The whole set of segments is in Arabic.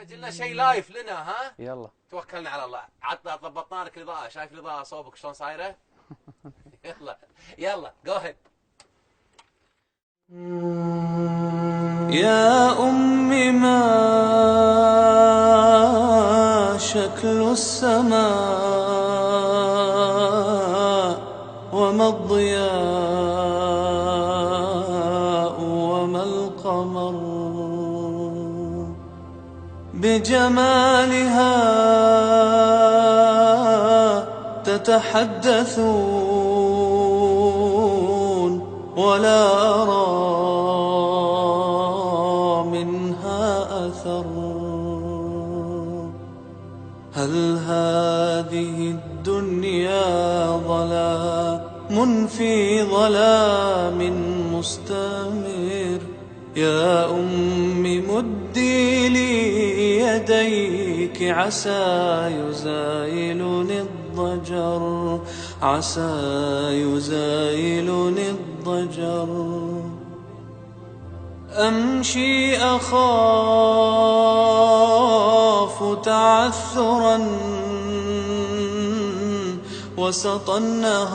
سجلنا شيء لايف لنا، ها؟ يلا توكلنا على الله. عطنا ضبطنا لك الاضاءة، شايف الاضاءة صوبك شلون صايرة؟ يلا يلا جو هيد. يا أمي ما شكل السماء وما الضياء وما القمر، بجمالها تتحدثون ولا أرى منها أثر. هل هذه الدنيا ظلام في ظلام مستمر؟ يا أم مدي لي يديك عسى يزايلني الضجر، عسى يزايلني الضجر. أمشي أخاف تعثرا وسط النهار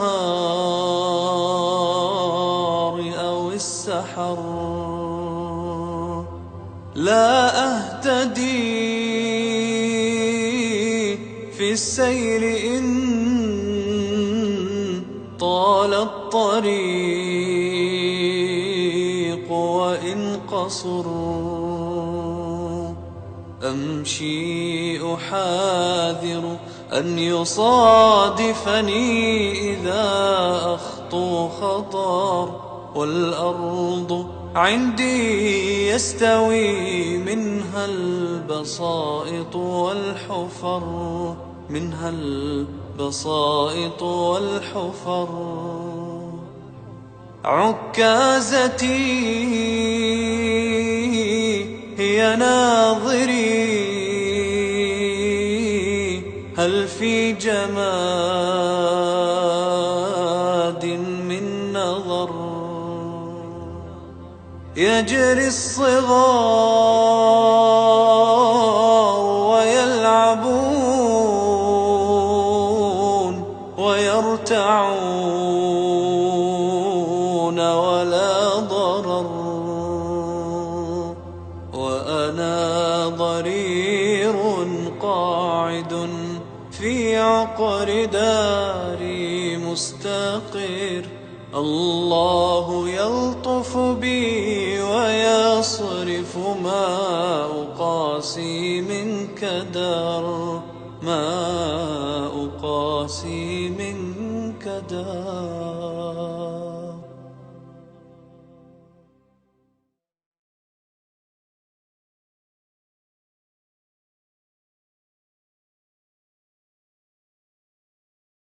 أو السحر، لا أهتدي في السير إن طال الطريق وإن قصر. أمشي أحاذر أن يصادفني إذا أخطو خطر، والأرض عندي يستوي منها البسائط والحفر، منها البسائط والحفر. عكازتي هي ناظري، هل في جماد من نظر؟ يجري الصغار ويلعبون ويرتعون ولا ضرر، وأنا ضرير قاعد في عقر داري مستقر. الله يلطف بي ويصرف ما أقاسي من كدر، ما أقاسي من كدر.